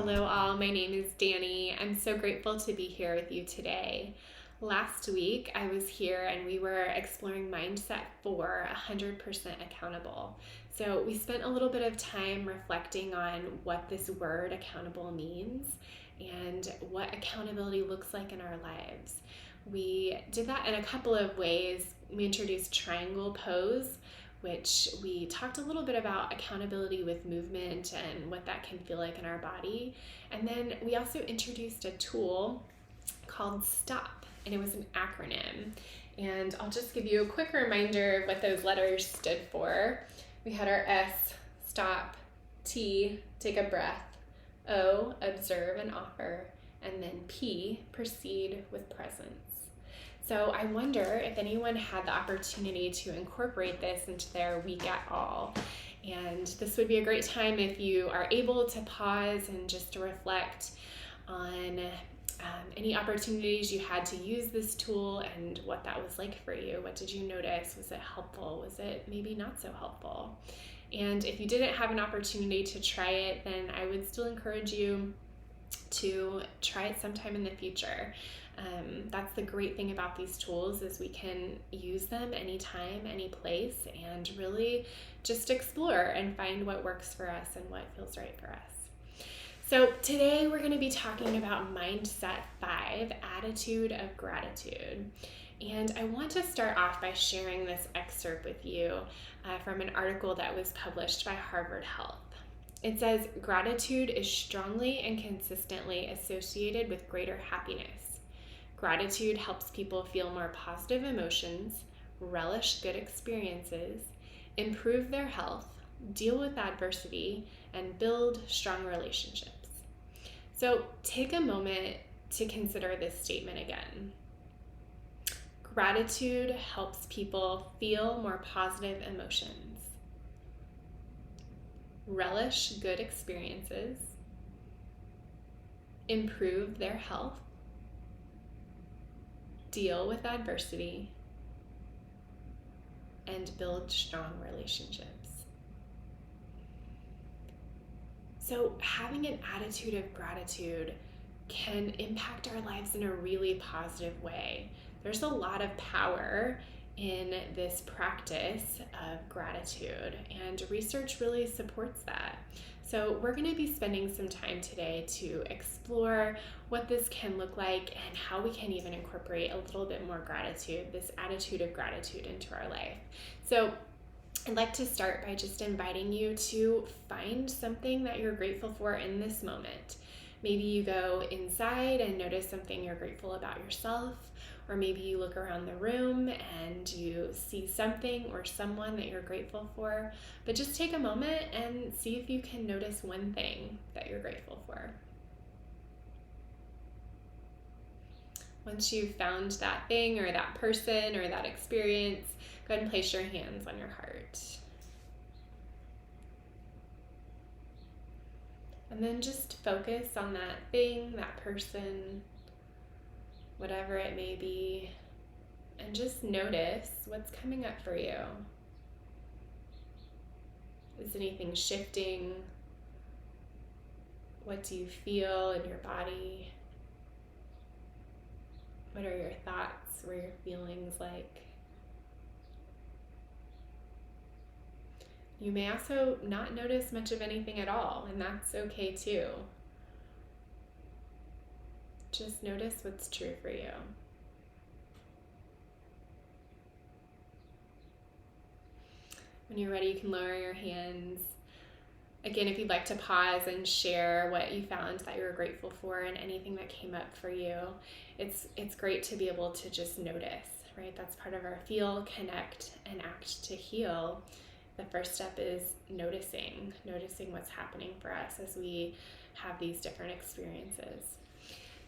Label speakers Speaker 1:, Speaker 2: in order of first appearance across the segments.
Speaker 1: Hello all, my name is Danny. I'm so grateful to be here with you today. Last week I was here and we were exploring Mindset for 100% Accountable. So we spent a little bit of time reflecting on what this word accountable means and what accountability looks like in our lives. We did that in a couple of ways. We introduced triangle pose, which we talked a little bit about accountability with movement and what that can feel like in our body. And then we also introduced a tool called STOP, and it was an acronym. And I'll just give you a quick reminder of what those letters stood for. We had our S, stop, T, take a breath, O, observe and offer, and then P, proceed with presence. So I wonder if anyone had the opportunity to incorporate this into their week at all. And this would be a great time if you are able to pause and just to reflect on any opportunities you had to use this tool and what that was like for you. What did you notice? Was it helpful? Was it maybe not so helpful? And if you didn't have an opportunity to try it, then I would still encourage you to try it sometime in the future. That's the great thing about these tools is we can use them anytime, any place, and really just explore and find what works for us and what feels right for us. So today we're going to be talking about Mindset 5, Attitude of Gratitude. And I want to start off by sharing this excerpt with you from an article that was published by Harvard Health. It says, gratitude is strongly and consistently associated with greater happiness. Gratitude helps people feel more positive emotions, relish good experiences, improve their health, deal with adversity, and build strong relationships. So take a moment to consider this statement again. Gratitude helps people feel more positive emotions, relish good experiences, improve their health, deal with adversity, and build strong relationships. So having an attitude of gratitude can impact our lives in a really positive way. There's a lot of power in this practice of gratitude, and research really supports that. So we're going to be spending some time today to explore what this can look like and how we can even incorporate a little bit more gratitude, this attitude of gratitude into our life. So I'd like to start by just inviting you to find something that you're grateful for in this moment. Maybe you go inside and notice something you're grateful about yourself, or maybe you look around the room and you see something or someone that you're grateful for. But just take a moment and see if you can notice one thing that you're grateful for. Once you've found that thing or that person or that experience, go ahead and place your hands on your heart. And then just focus on that thing, that person, whatever it may be, and just notice what's coming up for you. Is anything shifting? What do you feel in your body? What are your thoughts? What are your feelings like? You may also not notice much of anything at all, and that's okay too. Just notice what's true for you. When you're ready, you can lower your hands. Again, if you'd like to pause and share what you found that you were grateful for and anything that came up for you, it's great to be able to just notice, right? That's part of our feel, connect, and act to heal. The first step is noticing what's happening for us as we have these different experiences.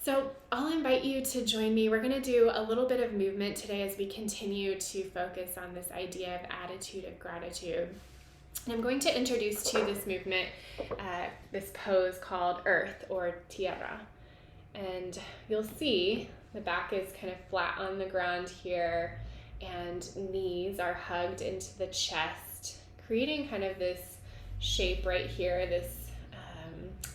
Speaker 1: So I'll invite you to join me. We're going to do a little bit of movement today as we continue to focus on this idea of attitude of gratitude. And I'm going to introduce to you this movement, this pose called Earth or Tierra. And you'll see the back is kind of flat on the ground here and knees are hugged into the chest, creating kind of this shape right here, this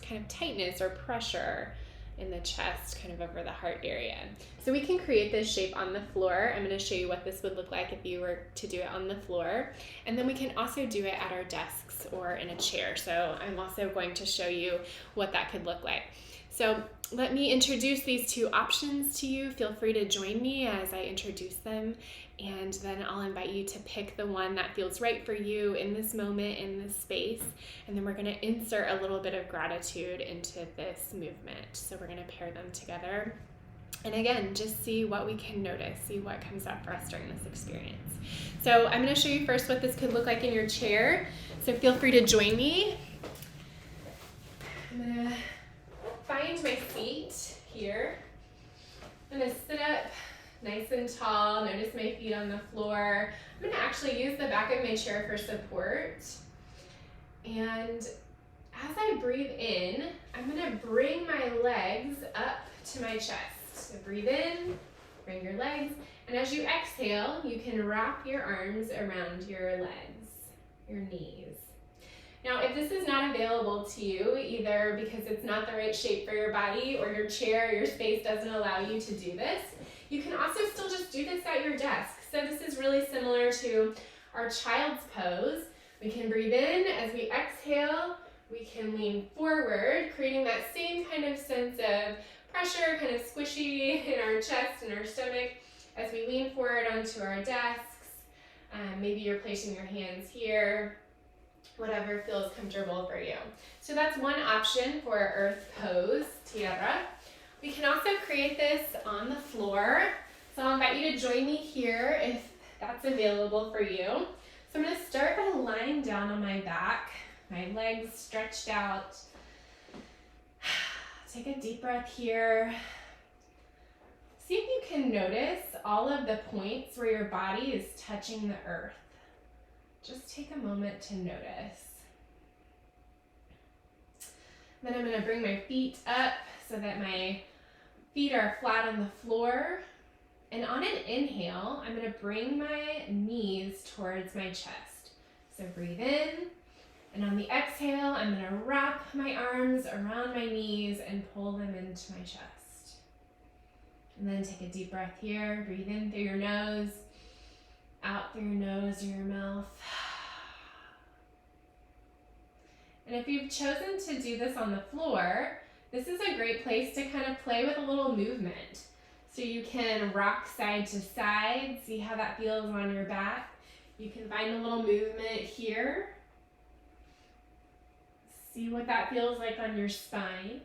Speaker 1: kind of tightness or pressure in the chest, kind of over the heart area. So we can create this shape on the floor. I'm going to show you what this would look like if you were to do it on the floor. And then we can also do it at our desks or in a chair. So I'm also going to show you what that could look like. So let me introduce these two options to you. Feel free to join me as I introduce them, and then I'll invite you to pick the one that feels right for you in this moment, in this space, and then we're going to insert a little bit of gratitude into this movement. So we're going to pair them together. And again, just see what we can notice, see what comes up for us during this experience. So I'm going to show you first what this could look like in your chair. So feel free to join me. I'm going to find my feet here. I'm going to sit up nice and tall. Notice my feet on the floor. I'm going to actually use the back of my chair for support. And as I breathe in, I'm going to bring my legs up to my chest. So breathe in, bring your legs. And as you exhale, you can wrap your arms around your legs, your knees. Now, if this is not available to you, either because it's not the right shape for your body or your chair or your space doesn't allow you to do this, you can also still just do this at your desk. So this is really similar to our child's pose. We can breathe in. As we exhale, we can lean forward, creating that same kind of sense of pressure, kind of squishy in our chest and our stomach as we lean forward onto our desks. Maybe you're placing your hands here, whatever feels comfortable for you. So that's one option for earth pose, tierra. We can also create this on the floor. So I'll invite you to join me here if that's available for you. So I'm going to start by lying down on my back, my legs stretched out. Take a deep breath here. See if you can notice all of the points where your body is touching the earth. Just take a moment to notice. Then I'm going to bring my feet up so that my feet are flat on the floor. And on an inhale, I'm going to bring my knees towards my chest. So breathe in. And on the exhale, I'm going to wrap my arms around my knees and pull them into my chest. And then take a deep breath here. Breathe in through your nose, out through your nose or your mouth. And if you've chosen to do this on the floor, this is a great place to kind of play with a little movement. So you can rock side to side, see how that feels on your back. You can find a little movement here. See what that feels like on your spine.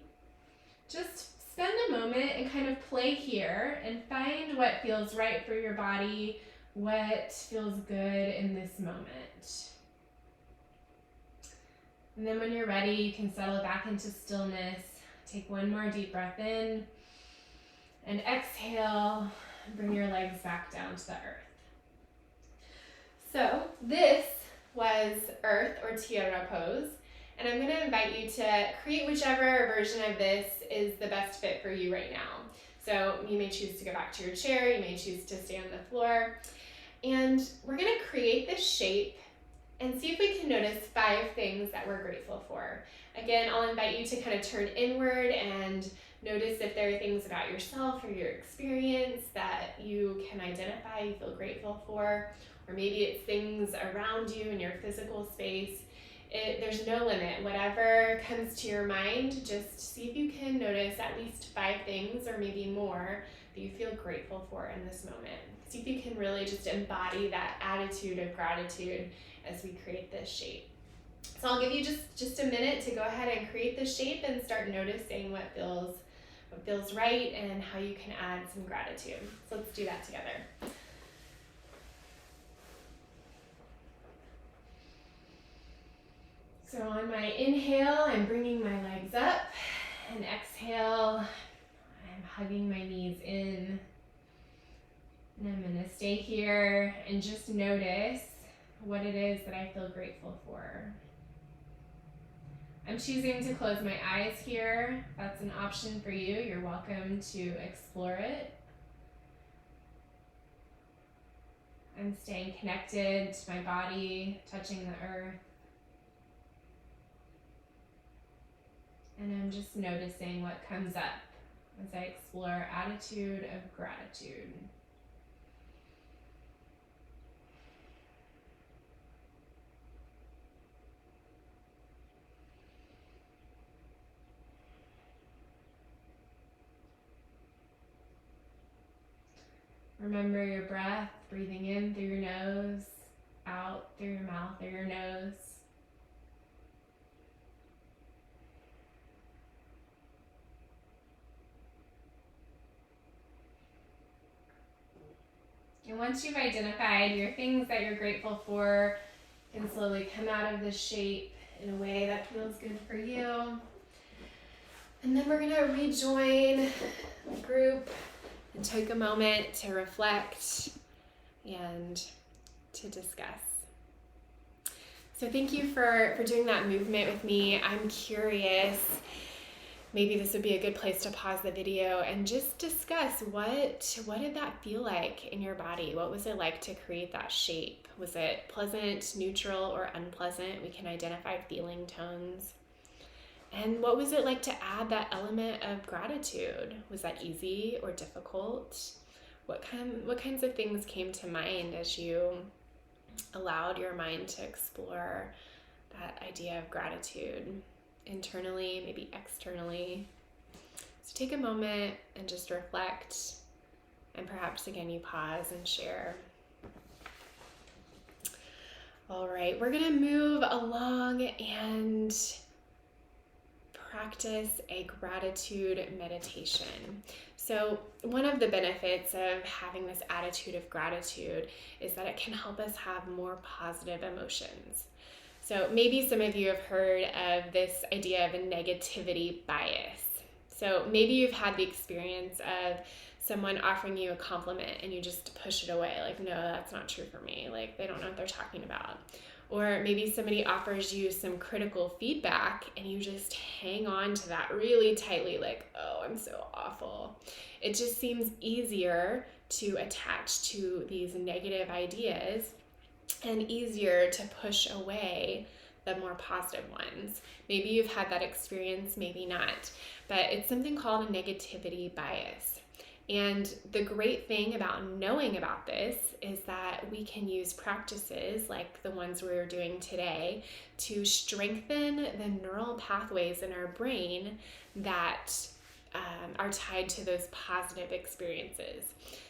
Speaker 1: Just spend a moment and kind of play here and find what feels right for your body, what feels good in this moment. And then when you're ready, you can settle back into stillness. Take one more deep breath in and exhale, bring your legs back down to the earth. So this was earth or tierra pose. And I'm going to invite you to create whichever version of this is the best fit for you right now. So you may choose to go back to your chair, you may choose to stay on the floor. And we're going to create this shape and see if we can notice 5 things that we're grateful for. Again, I'll invite you to kind of turn inward and notice if there are things about yourself or your experience that you can identify, you feel grateful for, or maybe it's things around you in your physical space. There's no limit. Whatever comes to your mind, just see if you can notice at least 5 things or maybe more that you feel grateful for in this moment. See if you can really just embody that attitude of gratitude as we create this shape. So I'll give you just a minute to go ahead and create this shape and start noticing what feels right and how you can add some gratitude. So let's do that together. So on my inhale, I'm bringing my legs up, and exhale, I'm hugging my knees in. And I'm going to stay here and just notice what it is that I feel grateful for. I'm choosing to close my eyes here. That's an option for you. You're welcome to explore it. I'm staying connected to my body, touching the earth. And I'm just noticing what comes up as I explore attitude of gratitude. Remember your breath, breathing in through your nose, out through your mouth or your nose. And once you've identified your things that you're grateful for, you can slowly come out of this shape in a way that feels good for you. And then we're going to rejoin the group and take a moment to reflect and to discuss. So thank you for doing that movement with me. I'm curious, maybe this would be a good place to pause the video and just discuss what did that feel like in your body? What was it like to create that shape? Was it pleasant, neutral, or unpleasant? We can identify feeling tones. And what was it like to add that element of gratitude? Was that easy or difficult? What kinds of things came to mind as you allowed your mind to explore that idea of gratitude internally, maybe externally? So take a moment and just reflect, and perhaps again you pause and share. All right, we're gonna move along and practice a gratitude meditation. So one of the benefits of having this attitude of gratitude is that it can help us have more positive emotions. So maybe some of you have heard of this idea of a negativity bias. So maybe you've had the experience of someone offering you a compliment and you just push it away, like, no, that's not true for me. Like, they don't know what they're talking about. Or maybe somebody offers you some critical feedback and you just hang on to that really tightly, like, oh, I'm so awful. It just seems easier to attach to these negative ideas and easier to push away the more positive ones. Maybe you've had that experience, maybe not, but it's something called a negativity bias. And the great thing about knowing about this is that we can use practices like the ones we're doing today to strengthen the neural pathways in our brain that are tied to those positive experiences.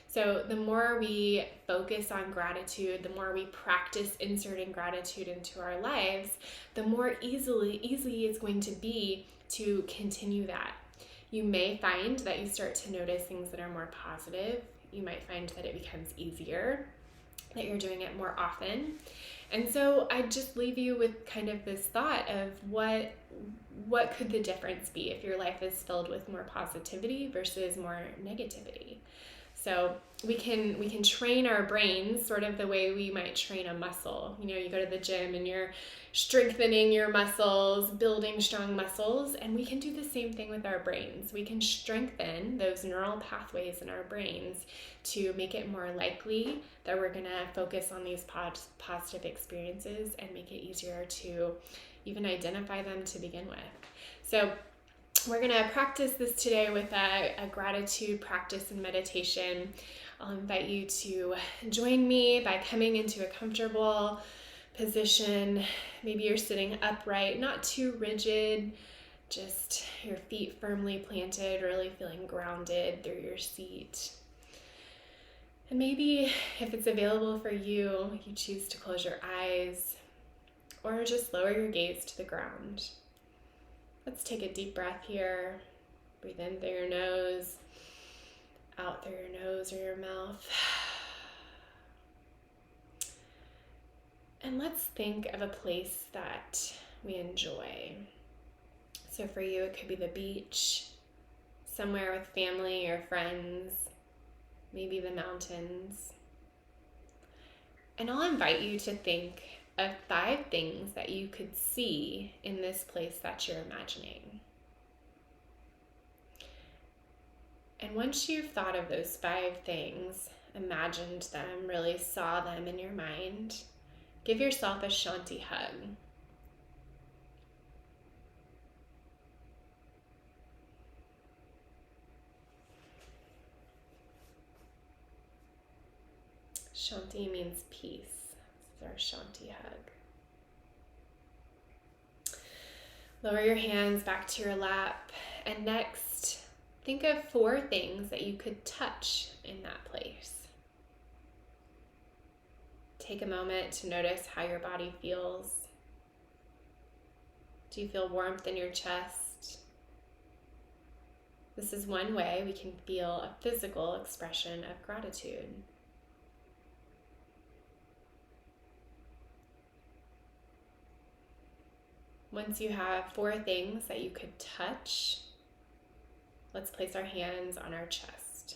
Speaker 1: So the more we focus on gratitude, the more we practice inserting gratitude into our lives, the more easy it's going to be to continue that. You may find that you start to notice things that are more positive. You might find that it becomes easier, that you're doing it more often. And so I just leave you with kind of this thought of what could the difference be if your life is filled with more positivity versus more negativity. So we can train our brains sort of the way we might train a muscle. You know, you go to the gym and you're strengthening your muscles, building strong muscles, and we can do the same thing with our brains. We can strengthen those neural pathways in our brains to make it more likely that we're going to focus on these positive experiences and make it easier to even identify them to begin with. So we're going to practice this today with a gratitude practice and meditation. I'll invite you to join me by coming into a comfortable position. Maybe you're sitting upright, not too rigid, just your feet firmly planted, really feeling grounded through your seat. And maybe if it's available for you, you choose to close your eyes or just lower your gaze to the ground. Let's take a deep breath here. Breathe in through your nose, out through your nose or your mouth. And let's think of a place that we enjoy. So for you, it could be the beach, somewhere with family or friends, maybe the mountains. And I'll invite you to think of 5 things that you could see in this place that you're imagining. And once you've thought of those 5 things, imagined them, really saw them in your mind, give yourself a Shanti hug. Shanti means peace. This is our Shanti hug. Lower your hands back to your lap. And next, think of 4 things that you could touch in that place. Take a moment to notice how your body feels. Do you feel warmth in your chest? This is one way we can feel a physical expression of gratitude. Once you have 4 things that you could touch, let's place our hands on our chest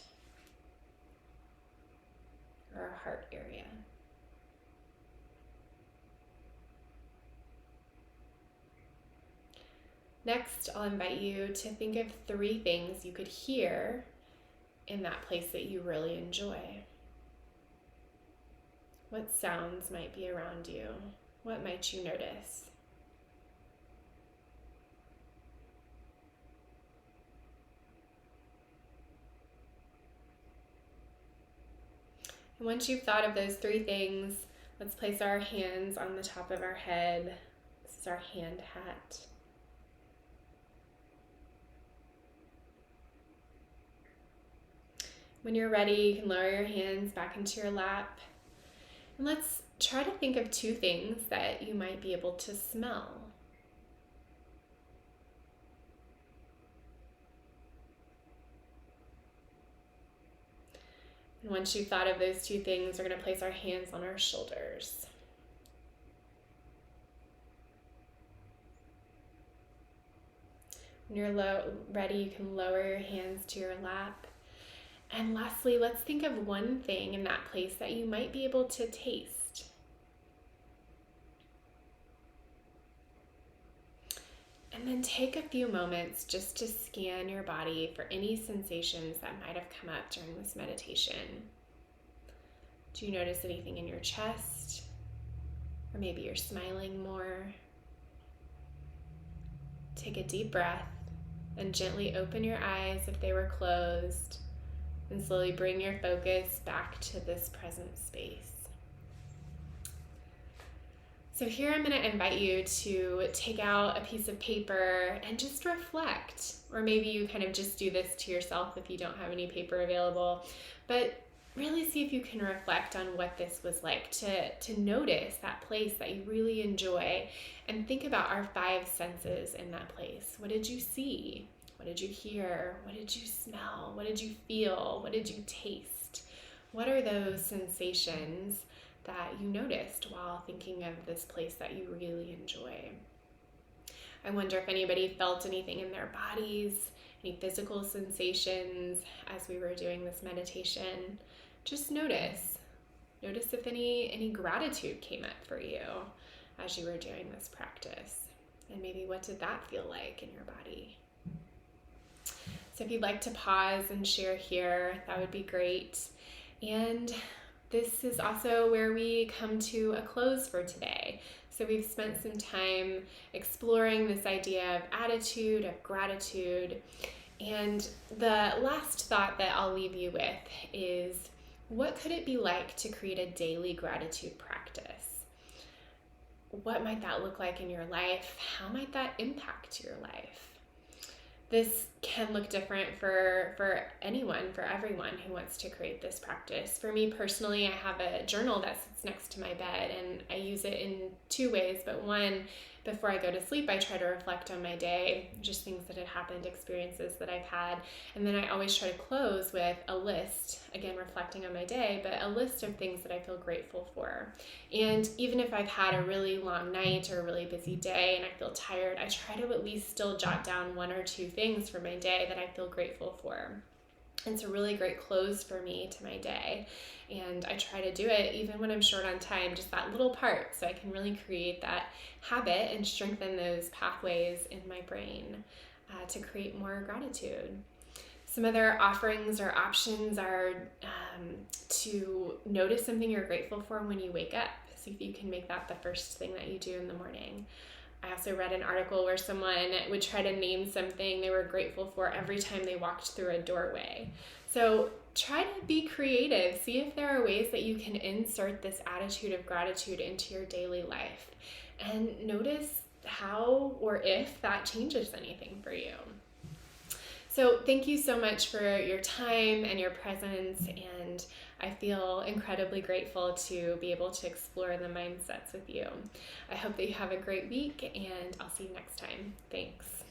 Speaker 1: or our heart area. Next, I'll invite you to think of 3 things you could hear in that place that you really enjoy. What sounds might be around you? What might you notice? And once you've thought of those 3 things, let's place our hands on the top of our head. This is our hand hat. When you're ready, you can lower your hands back into your lap. And let's try to think of 2 things that you might be able to smell. And once you've thought of those 2 things, we're going to place our hands on our shoulders. When you're ready, you can lower your hands to your lap. And lastly, let's think of 1 thing in that place that you might be able to taste. And then take a few moments just to scan your body for any sensations that might have come up during this meditation. Do you notice anything in your chest? Or maybe you're smiling more? Take a deep breath and gently open your eyes if they were closed. And slowly bring your focus back to this present space. So here I'm going to invite you to take out a piece of paper and just reflect. Or maybe you kind of just do this to yourself if you don't have any paper available. But really see if you can reflect on what this was like, to notice that place that you really enjoy. And think about our 5 senses in that place. What did you see? What did you hear? What did you smell? What did you feel? What did you taste? What are those sensations that you noticed while thinking of this place that you really enjoy? I wonder if anybody felt anything in their bodies, any physical sensations as we were doing this meditation. Just notice. Notice if any gratitude came up for you as you were doing this practice. And maybe what did that feel like in your body? So if you'd like to pause and share here, that would be great. And this is also where we come to a close for today. So we've spent some time exploring this idea of attitude, of gratitude. And the last thought that I'll leave you with is, what could it be like to create a daily gratitude practice? What might that look like in your life? How might that impact your life? This can look different for anyone, for everyone who wants to create this practice. For me personally, I have a journal that sits next to my bed, and I use it in 2 ways. But one, before I go to sleep, I try to reflect on my day, just things that had happened, experiences that I've had. And then I always try to close with a list, again, reflecting on my day, but a list of things that I feel grateful for. And even if I've had a really long night or a really busy day and I feel tired, I try to at least still jot down 1 or 2 things for my day that I feel grateful for. And it's a really great close for me to my day. And I try to do it even when I'm short on time, just that little part, so I can really create that habit and strengthen those pathways in my brain to create more gratitude. Some other offerings or options are to notice something you're grateful for when you wake up. See if you can make that the first thing that you do in the morning. I also read an article where someone would try to name something they were grateful for every time they walked through a doorway. So try to be creative. See if there are ways that you can insert this attitude of gratitude into your daily life, and notice how or if that changes anything for you. So thank you so much for your time and your presence, and I feel incredibly grateful to be able to explore the mindsets with you. I hope that you have a great week, and I'll see you next time. Thanks.